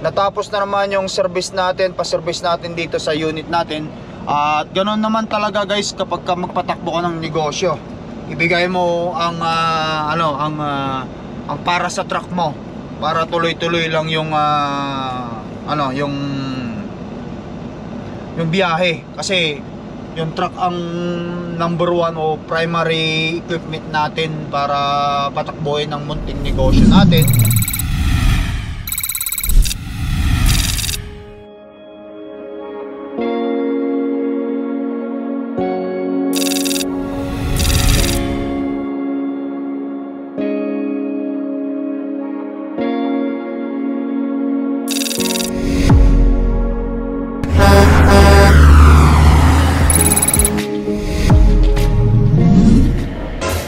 natapos na naman yung service natin, pa-service natin dito sa unit natin. At ganoon naman talaga guys kapag ka magpatakbo ka ng negosyo. Ibigay mo ang ang para sa truck mo para tuloy-tuloy lang yung yung biyahe, kasi yung truck ang number one o primary equipment natin para patakbuhin ang munting negosyo natin.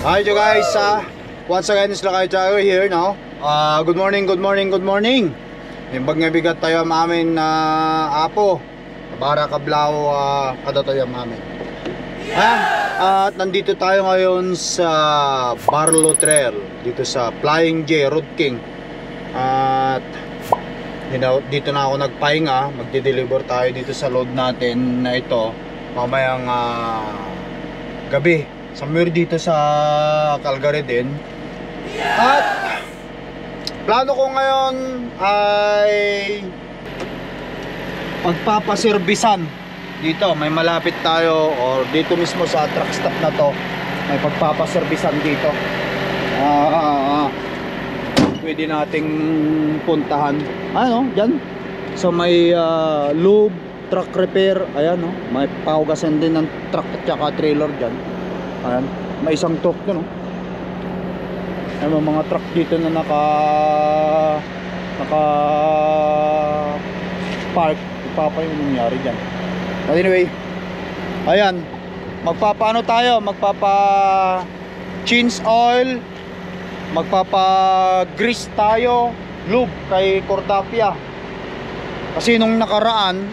Hi you guys, once again is Lakay Tiger here now. Good morning. Imbag nga bigat tayo mamin na apo para kablaw kada tayo mamin. At nandito tayo ngayon sa Barlow Trail dito sa Flying J Road King. At dito na ako nagpahinga, magde-deliver tayo dito sa load natin na ito mamayang gabi. Somewhere dito sa Calgary din. At plano ko ngayon ay pagpapaservisan dito. May malapit tayo or dito mismo sa truck stop na to. May pagpapaservisan dito. Pwede nating puntahan. Ano, dyan. So may lube, truck repair. Ayan, no? May pahugasan din ng truck at saka trailer dyan. Ayan, may isang truck doon, no? May mga truck dito na naka park. Ipapa yung nangyari dyan. But anyway, ayan, magpapaano tayo, magpapa change oil, magpapa grease tayo, lube kay Cordapia. Kasi nung nakaraan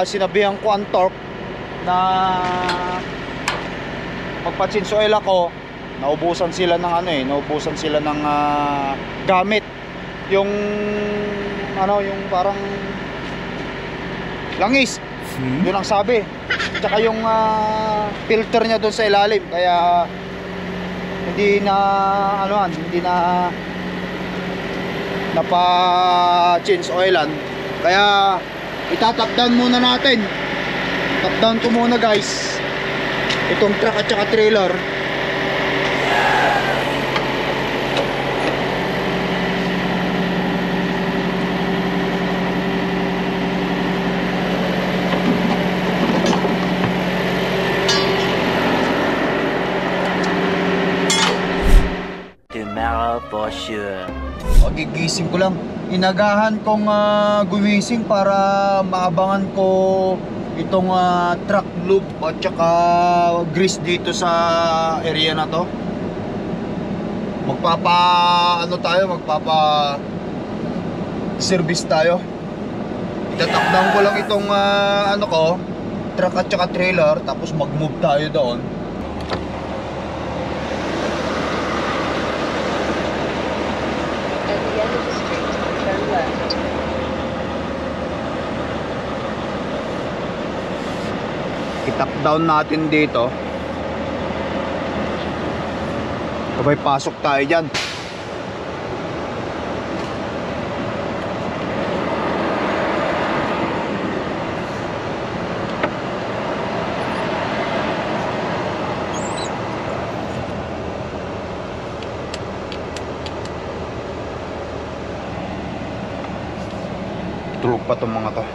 sinabihan ko ang torque na magpa-change oil ako, naubusan sila ng naubusan sila ng gamit. Yung yung parang langis. Yun ang sabi. Tsaka yung filter niya doon sa ilalim, kaya hindi na napa-change oilan. Kaya itatap down muna natin. Tap down ko muna guys itong truck at saka trailer. Tomorrow for sure. Gigising ko lang. Inagahan kong gumising para maabangan ko itong truck loop at saka grease dito sa area na to. Magpapa service tayo. Itatap down ko lang itong truck at saka trailer, tapos mag-move tayo doon. At the end of the street, turn left. I-tap down natin dito. Sabay pasok tayo dyan. Tulog pa itong mga to.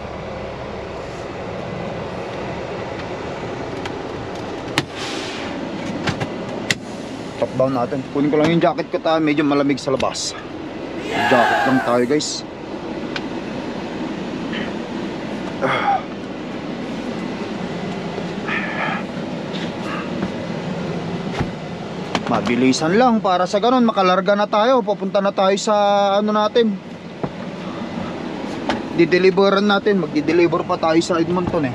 Top down natin. Kunin ko lang yung jacket ko tayo, medyo malamig sa labas. Jacket lang tayo guys. Mabilisan lang para sa ganun makalarga na tayo. Papunta na tayo sa natin. Di-deliveran natin. Magdi-deliver pa tayo sa Edmonton eh.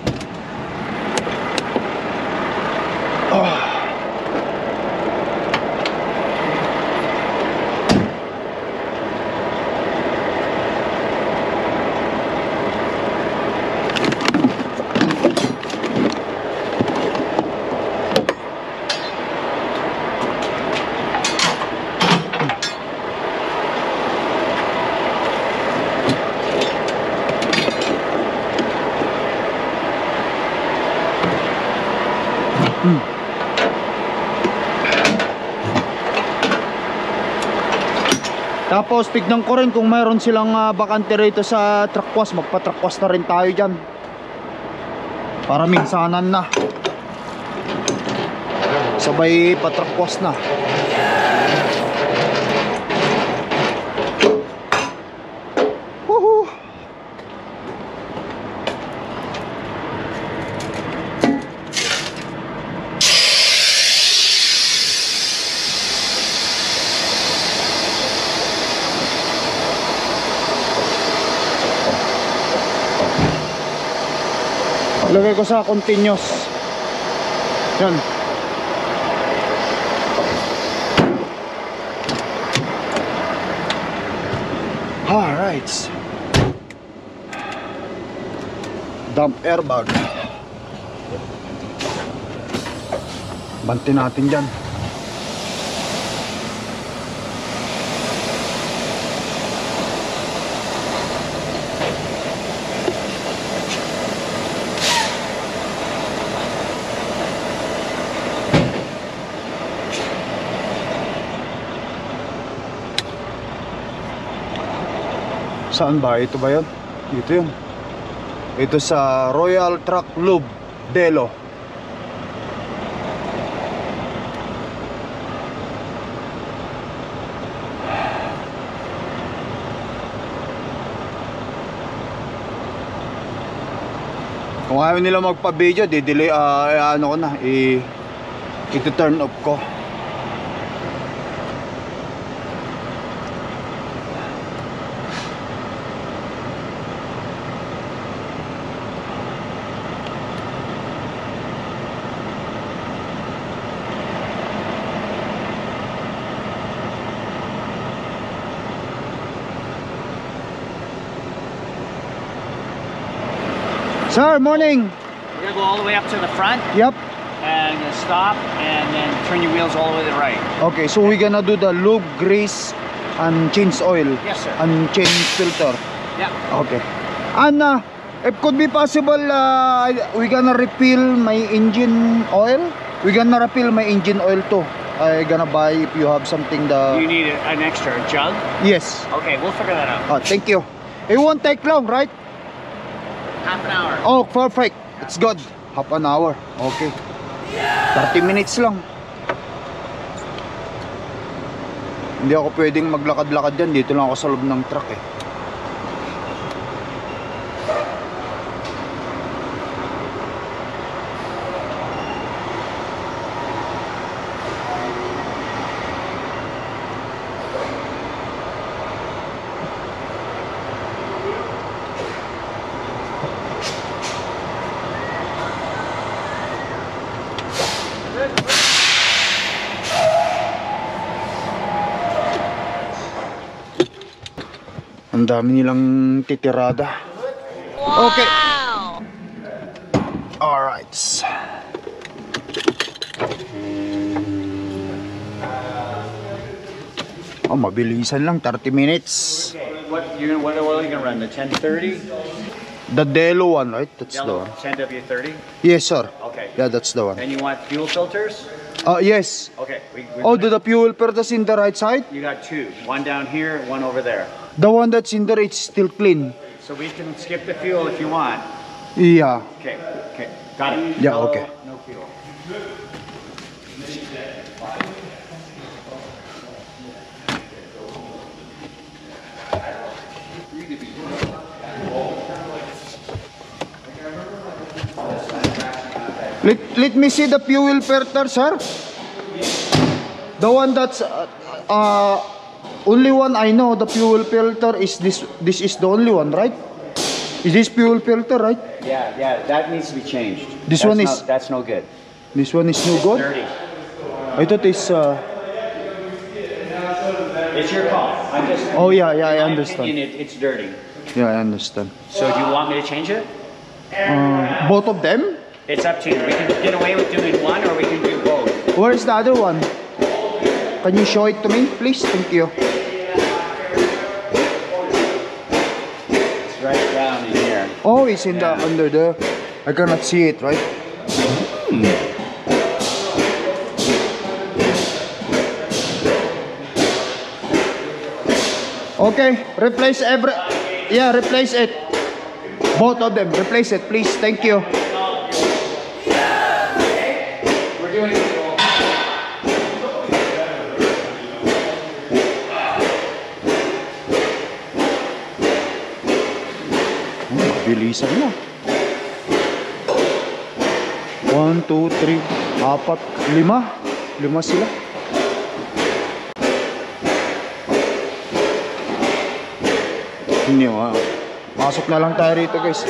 Tapos tignan ko rin kung mayroon silang bakante rito sa truck wash. Magpa-truck wash na rin tayo dyan para minsanan na. Sabay pa-truck wash na. Woohoo! Lagay ko sa continuous. Yan. Alright. Dump airbag. Bantin natin dyan. Saan ba? Ito ba yun? Dito yun. Ito sa Royal Truck Lube Delo. Kung ayaw nila magpa-video, di-delay, ano ko na, i-turn off ko. Sir, morning. You're gonna go all the way up to the front Yep. and you're gonna stop and then turn your wheels all the way to the right. Okay, so we're gonna do the lube, grease, and change oil. Yes, sir. And change filter. Yeah. Okay. And if could be possible, we're gonna refill my engine oil. We're gonna refill my engine oil too. I gonna buy if you have something You need an extra jug? Yes. Okay, we'll figure that out. Oh, thank you. It won't take long, right? Half an hour. Oh, perfect. It's good. Half an hour. Okay. 30 minutes lang. Hindi ako pwedeng maglakad-lakad dyan. Dito lang ako sa loob ng truck eh. Ang dami nilang titirada. Wow! Okay. Alright. Oh, mabilisan lang, 30 minutes. What oil are you gonna run? The 1030? The Delo one, right? That's the Yellow one. 10W30? Yes, sir. Okay. Yeah, that's the one. And you want fuel filters? Yes. Okay. Oh, the fuel filters in the right side? You got two. One down here, one over there. The one that's in there, it's still clean. So we can skip the fuel if you want. Yeah. Okay. Okay. Got it. Yeah, No- okay. No fuel. Let me see the fuel filter, sir. The one that's only one I know. The fuel filter is this. This is the only one, right? Is this fuel filter, right? Yeah. That needs to be changed. This one is- That's no good. This one is no good. Dirty. I thought it's. It's your call. I'm just. Oh, yeah, I in my understand. opinion, it's dirty. Yeah, I understand. So do you want me to change it? Both of them. It's up to you. We can get away with doing one, or we can do both. Where's the other one? Can you show it to me, please? Thank you. It's right down in here. Oh, it's in the under there. I cannot see it, right? Okay, replace replace it. Both of them, replace it, please. Thank you. We're doing it. Bilisan na. 1, 2, 3, 4, 5. 5 sila. Hindi, pasok na lang tayo rito, guys.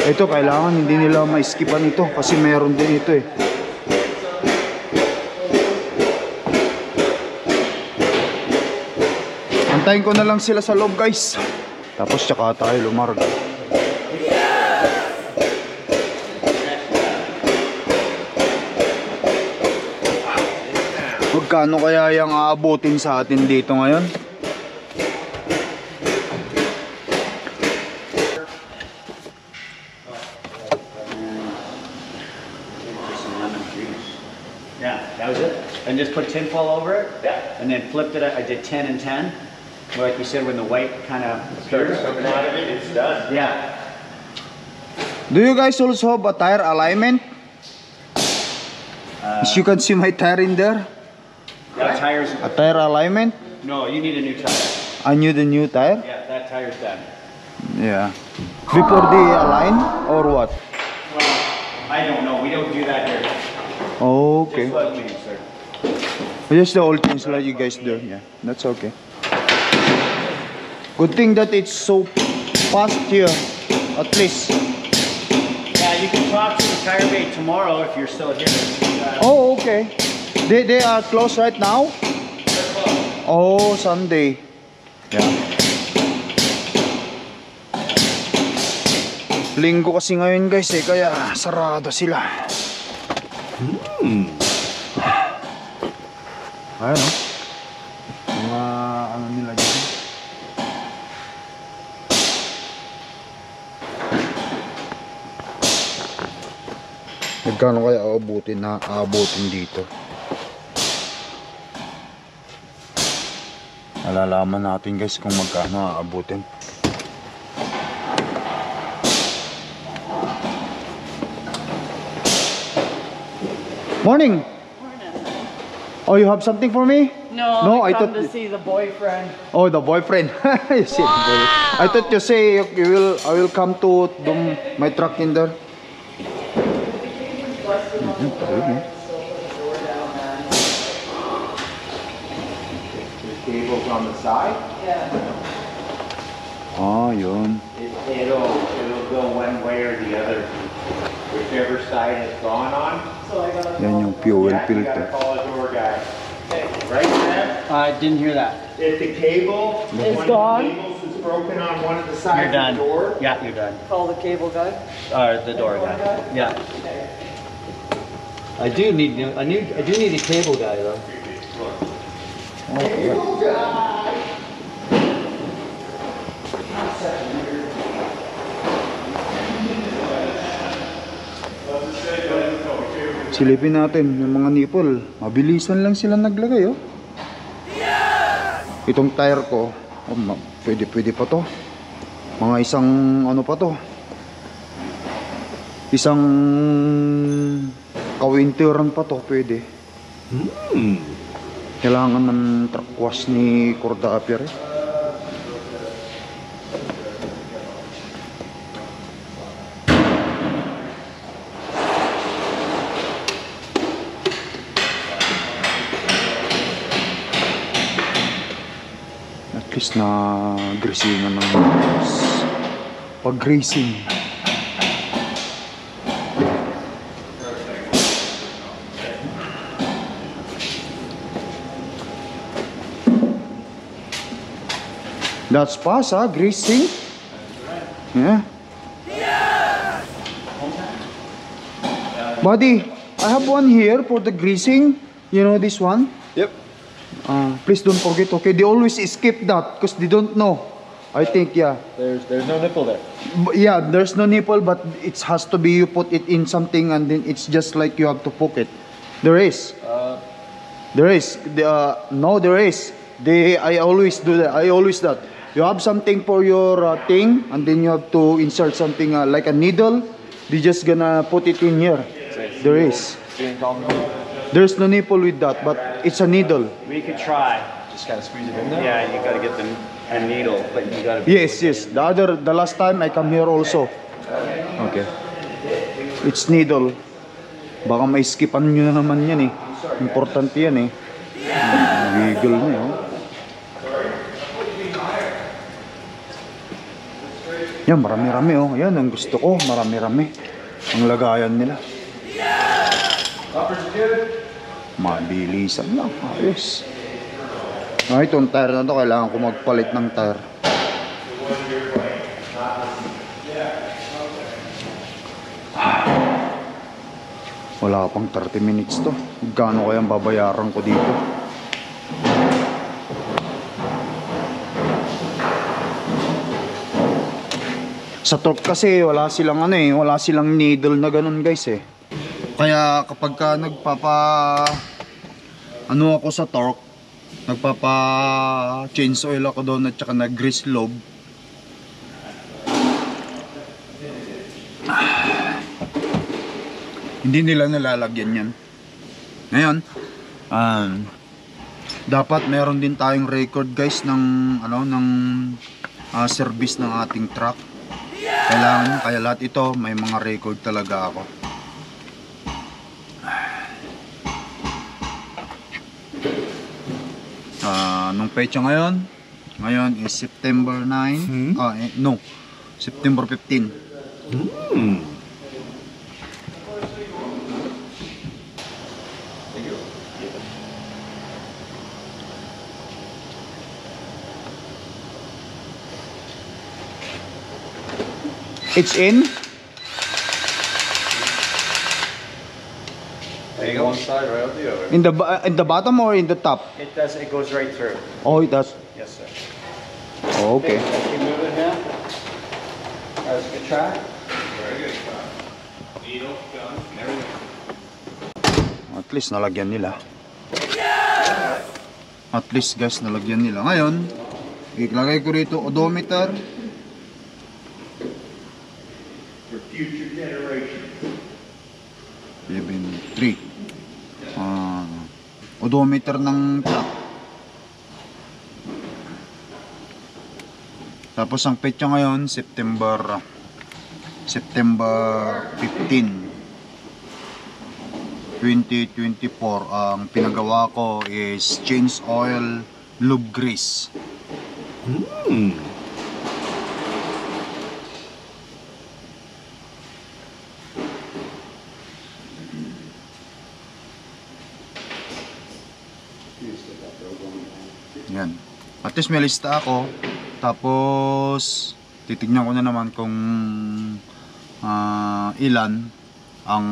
Ito, kailangan hindi nila ma-skipan ito kasi meron din ito eh. Antayin ko na lang sila sa loob, guys. Tapos tsaka tayo lumarga. Magkano kaya yung aabutin sa atin dito ngayon? Yeah, that was it. And just put tinfoil over it. Yeah. And then flipped it. I did 10 and 10. Like you said, when the white kind of Starts coming out of it, it's done. Yeah. Do you guys also have a tire alignment? As you can see my tire in there. That tire's. A tire alignment. No, you need a new tire. I need a new tire. Yeah, that tire's done. Yeah. Before they align or what? Well, I don't know. We don't do that here. Oh, okay. Just let me, sir. Just the old things like you guys do. Yeah, that's okay. Good thing that it's so fast here. At least. Yeah, you can talk to the tire bay tomorrow if you're still here. Oh, okay. They are closed right now? They're closed. Oh, Sunday. Yeah. Linggo kasi ngayon, guys, eh, kaya sarado sila. Ayun, oh. Mga ano nila dyan. Magkano kaya aabutin dito? Malalaman natin, guys, kung magkano aabutin. Morning. Oh, you have something for me? No, I I come thought- to see the boyfriend. Oh, the boyfriend. You see, the boyfriend. I thought you say I will come to my truck in there. The cable's on the side. Ah, yun. It'll go one way or the other, whichever side it's gone on. Yan yung fuel Yeah, you gotta filter. call a door guy. Right, Sam? I didn't hear that. If the cable, It's one gone? of the cables is broken on one of the You're sides of done. the door. Yeah, you're done. Call the cable guy. The door guy. Yeah. I do need a cable guy though. Silipin natin yung mga nipple. Mabilisan lang sila naglagay, oh. Itong tire ko, pwede pa to. Mga isang ano pa to. Isang kawinteran pa to, pwede. Kailangan ng truck wash ni Corda Apier, eh. At least na greasingan ng pag-greasing. That's fast, huh? Greasing. Yeah. Buddy, I have one here for the greasing. You know this one? Yep. Please don't forget, okay? They always skip that because they don't know. I think, yeah. There's no nipple there. Yeah, there's no nipple, but it has to be you put it in something and then it's just like you have to poke it. There is. There is. No, there is. I always do that. I always that. You have something for your thing, and then you have to insert something like a needle. They just gonna put it in here. There is. There's no nipple with that, but it's a needle. We could try. Just gotta squeeze it in there. Yeah, you gotta get a needle, but you gotta. Yes, yes. The last time I come here also. Okay. It's needle. Baka may skipan nyo na naman yan eh. Importante yan eh. Wiggle na yun. Yan, marami-rami oh. Yan, ang gusto ko. Marami-rami. Ang lagayan nila. Mabilisan lang. Ayos. Ah, itong tire na to, kailangan ko magpalit ng tire. Wala pang 30 minutes to. Gano'n kayang babayaran ko dito? Sa torque kasi wala silang wala silang needle na ganun guys eh. Kaya kapag ka ako sa torque, nagpapa change oil ako doon at saka nag-grease lobe. Hindi nila nalalagyan yan. Ngayon, dapat meron din tayong record guys ng service ng ating truck. Kailangan, kaya lahat ito may mga record talaga ako. Nung petsa ngayon is September 9. No, September 15. It's in. There you go. One side, right out the other. In the bottom or in the top? It does. It goes right through. Oh, it does. Yes, sir. Oh, okay. Keep moving now. That's a good try. Very good. Needle, gun, everything. At least nalagyan nila. At least guys, nalagyan nila. Ngayon, ilalagay ko rito odometer. For future generations. 3. Odometer ng truck. Tapos ang petsa ngayon, September 15, 2024. Ang pinagawa ko is change oil, lube grease. Yan. At least may lista ako. Tapos titignan ko na naman kung ilan ang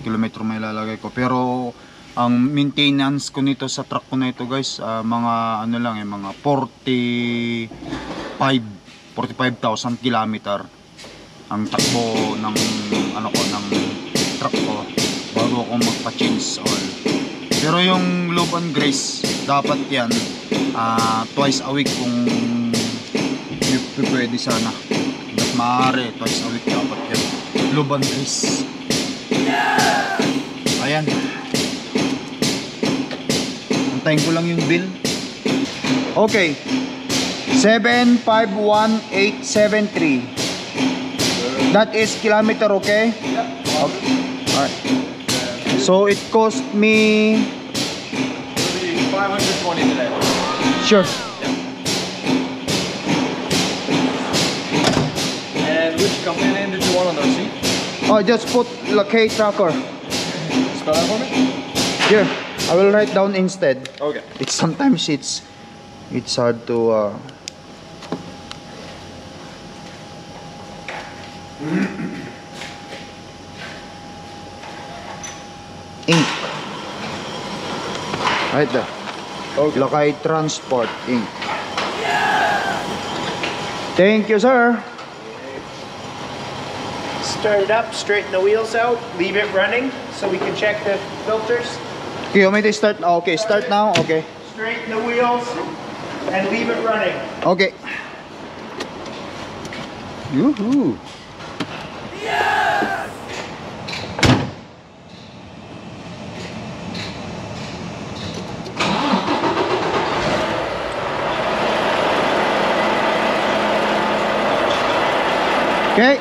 kilometro may ilalagay ko. Pero ang maintenance ko nito sa truck ko na ito guys, mga mga 45,000 kilometer ang takbo ng ng truck ko bago ako magpa-change oil. Pero yung lube and grease, dapat yan twice a week kung pwede sana. But maaari, twice a week dapat yan. Lube and grease. Ayan. Antayin ko lang yung bill. Okay. 751873. That is kilometer, okay? Okay. Alright. So it cost me 520 today. sure. And which company name did you want on the receipt? Oh, just put Lakay Tracker. Spell that for me? Here, I will write down instead. Okay. It's sometimes it's hard to Inc. Right there. Okay. Lakay Transport Inc. Thank you, sir. Start it up, straighten the wheels out, leave it running so we can check the filters. Okay, you want me to start? Okay, start now. Okay. straighten the wheels, and leave it running. Okay. Yoo-hoo. Okay.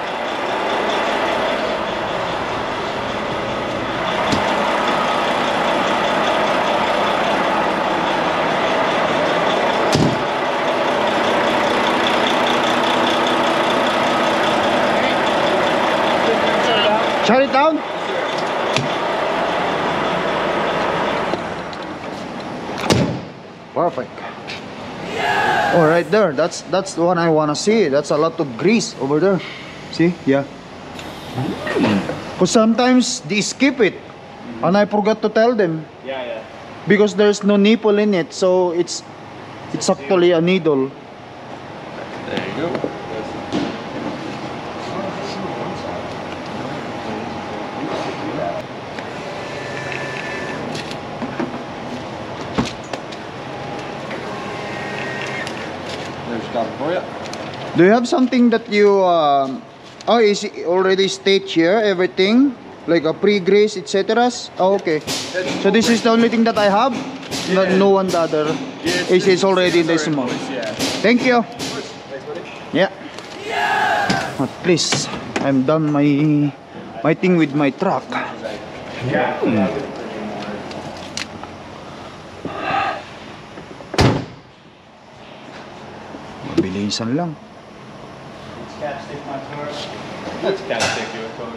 Shut it down. Perfect. Oh, right there. That's the one I wanna see. That's a lot of grease over there. See? Yeah. Because sometimes they skip it, and I forgot to tell them. Yeah. Because there's no nipple in it, so it's actually a needle. There you go. There's stuff for you. Do you have something that you oh, is it already staged here, everything like a pre-grease, etc.? Oh, okay. So this is the only thing that I have. No one the other. It's already in the small. Yeah. Thank you. Yeah. At least I'm done my thing with my truck. Mabilisan lang. That's kind of stick you a code.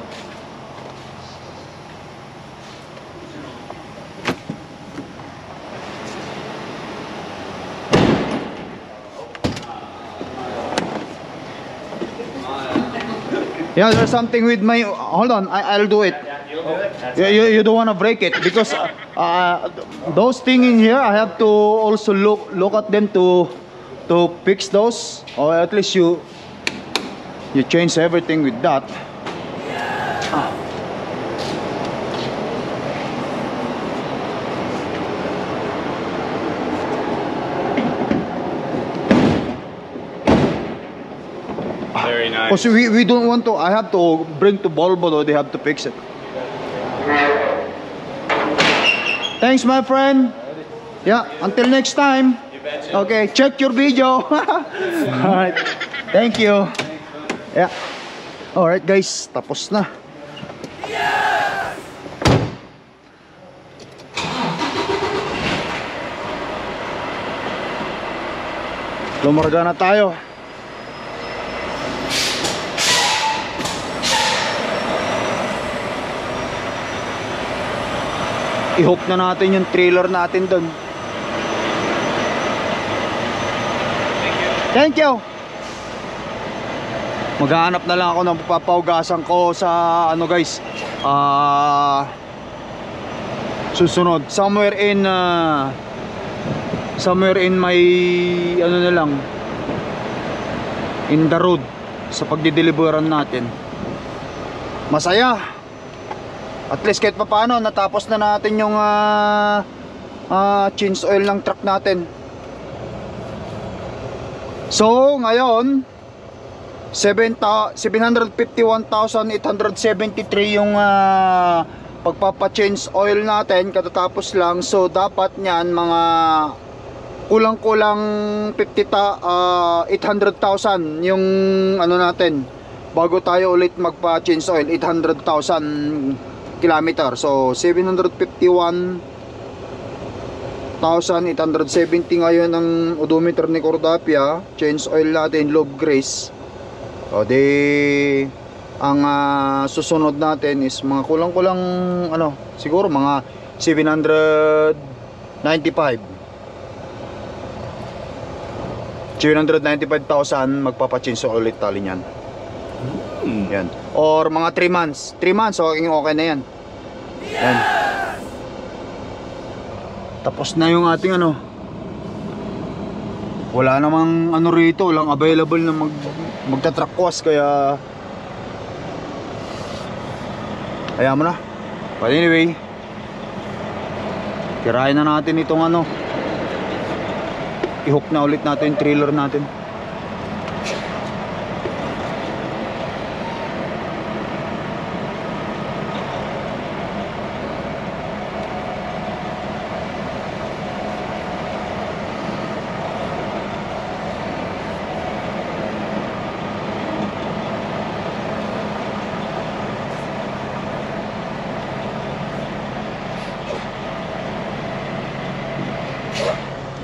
Yeah, there's something with my. Hold on, I'll do it. Yeah, you don't want to break it because those things in here, I have to also look at them to fix those, or at least you change everything with that. Very nice. Because we don't want to. I have to bring to Volvo, though they have to fix it. Thanks, my friend. Yeah, until next time. Okay, check your video. Alright, thank you. Yeah. Alright guys, tapos na. Lumarga na tayo. I-hook na natin yung trailer natin doon. Thank you. Maghahanap na lang ako ng papahugasan ko sa ano guys. Susunod somewhere in my ano na lang in the road sa pagdideliveran natin. Masaya. At least kahit paano natapos na natin yung change oil ng truck natin. So ngayon 751,873 yung pagpapa-change oil natin katatapos lang. So dapat niyan mga kulang-kulang 800,000 yung ano natin bago tayo ulit magpa-change oil. 800,000 kilometer. So 751,870 ngayon ang odometer ni Cordapia. Change oil natin, lobe grease. O di ang susunod natin is mga kulang-kulang ano, siguro mga 795,000 magpapa-change oil ulit tali niyan. Yan. Or mga 3 months. 3 months, okay na yan. Yan. Tapos na yung ating ano. Wala namang ano rito, walang available na magta-truck wash kaya mo na. But anyway, tirahin na natin itong ano, i-hook na ulit natin yung trailer natin.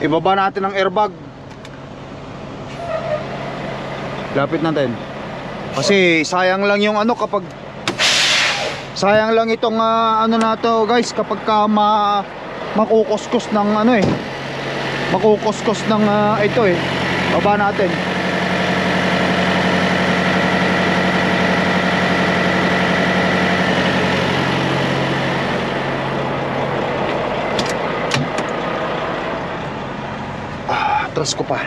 Ibaba natin ang airbag. Lapit natin. Kasi sayang lang yung ano kapag sayang lang itong ano na to guys kapag ka makukuskus ng ano eh. Makukuskus ng ito eh. Baba natin. Atras ko pa.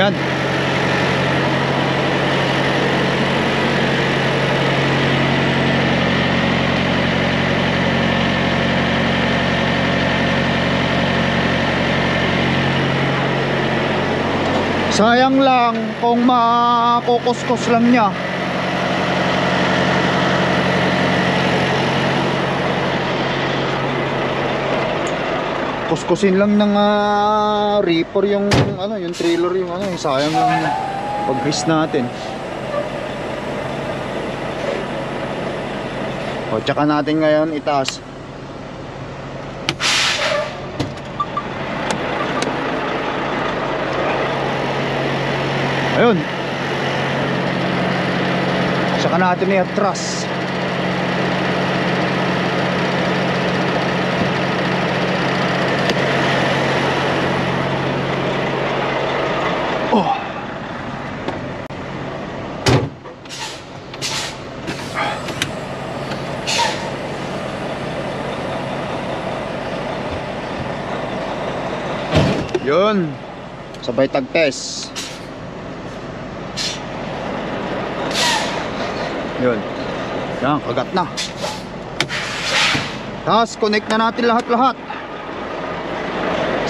Yan. Sayang lang kung makukuskus lang niya. Kuskusin lang ng reaper yung ano, yung trailer yung ano, sayang lang pag-grease natin. O tsaka natin ngayon itaas. Ayun. Saka natin i-atras. Oh. Yun. Sabay tag-test. Yun. Yan, kagat na. Tapos connect na natin lahat-lahat.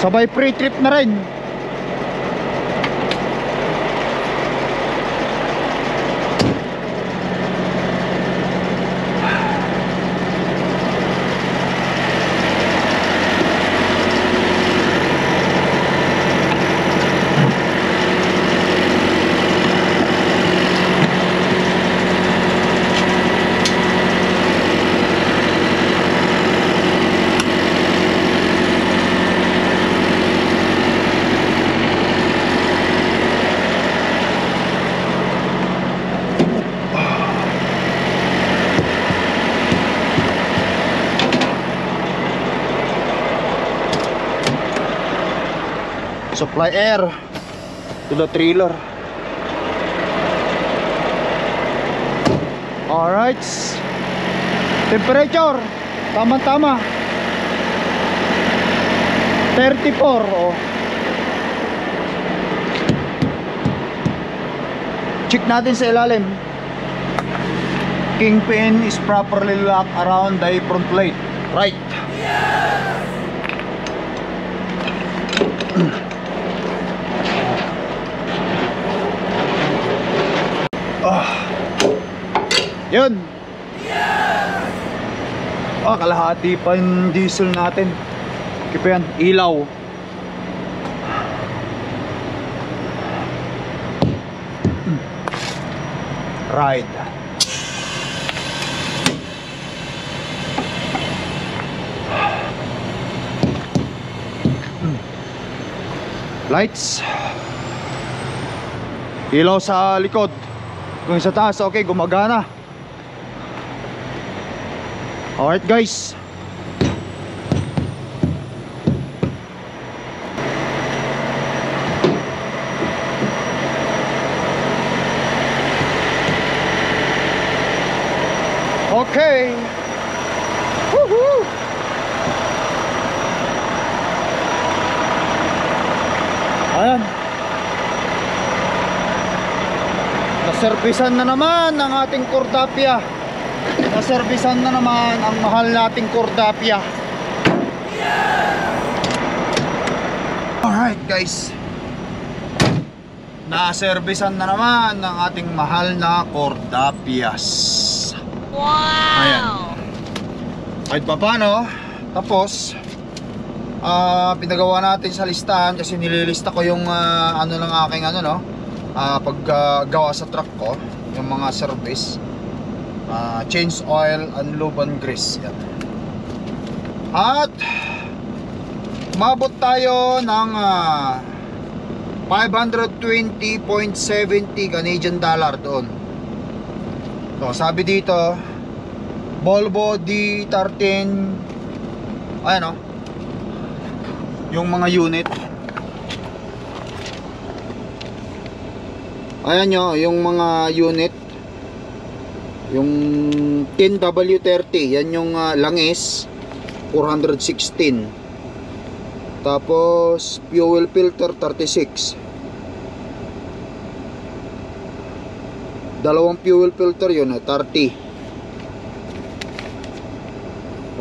Sabay pre-trip na rin. Supply air to the trailer. Alright. Temperature tama-tama 34. Oh. Check natin sa ilalim. Kingpin is properly locked around the front plate. Right. Yun. Kalahati pa yung diesel natin. Kaya yan, ilaw. Ride. Lights. Ilaw sa likod. Kung sa taas, okay, gumagana. Alright guys. Okay. Woohoo. Ayan. Naservisan na naman ang ating Cordapia. Naservisan na naman ang mahal nating Cordapia. Alright guys, naservisan na naman ang ating mahal na Cordapias. Wow! Ayan. Kahit pa paano, tapos pinagawa natin sa listahan kasi nililista ko yung ano ng aking ano no, paggawa sa truck ko, yung mga service, change oil, unlube and grease. Yan. At umabot tayo ng 520.70 Canadian dollar doon. So sabi dito Volvo D13, ayan o, yung mga unit. Ayan nyo, yung mga unit. Yung 10W30, yan yung langis, 416. Tapos fuel filter 36. Dalawang fuel filter yun, 30.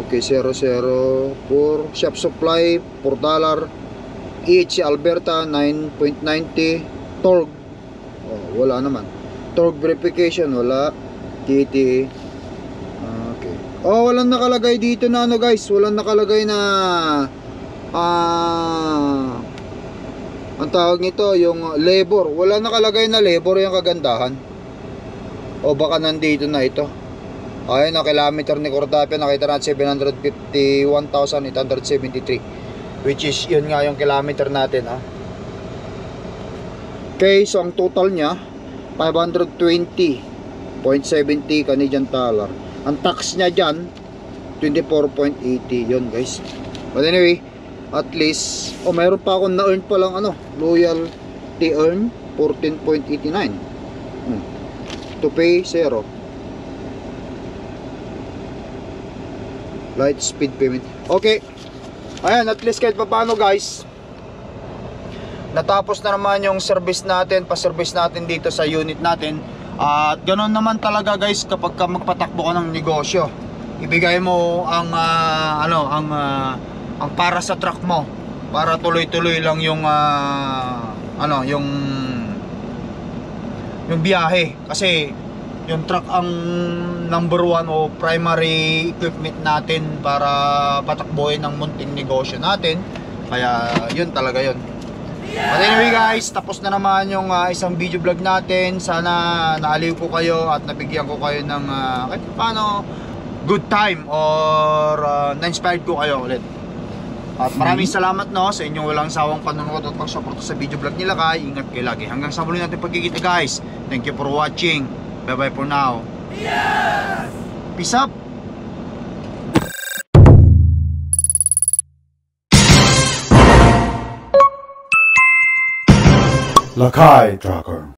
Okay, 004 shop supply $4. EHC Alberta 9.90. Torque, wala naman. Torque verification, wala. TT. Okay. Walang nakalagay dito na ano guys, walang nakalagay na ang tawag nito, yung labor. Wala nakalagay na labor, yung kagandahan. O baka nandito na ito. Ayun, ang kilometer ni Cordapia nakita natin 751,873, which is yun nga yung kilometer natin Okay, so ang total nya 520.70 Canadian dollar. Ang tax nya dyan 24.80 yun guys. But anyway, at least mayroon pa akong na-earn pa lang loyalty earn 14.89 to pay 0 light speed payment. Okay, ayan, at least kahit pa paano guys, natapos na naman yung service natin, pa-service natin dito sa unit natin. At ganoon naman talaga guys kapag ka magpatakbo ka ng negosyo, ibigay mo ang ang para sa truck mo, para tuloy-tuloy lang yung yung biyahe. Kasi yung truck ang number one o primary equipment natin para patakbuhin ng munting negosyo natin. Kaya yun talaga yun. But anyway guys, tapos na naman yung isang video vlog natin. Sana naaliw ko kayo at nabigyan ko kayo ng kahit paano good time or na-inspired ko kayo ulit. At maraming salamat sa inyong walang sawang panonood at pagsuporta sa video vlog nila kay. Ingat kayo lagi. Hanggang sa muli natin pagkikita guys. Thank you for watching. Bye bye for now. Peace up. Lakai Tracker.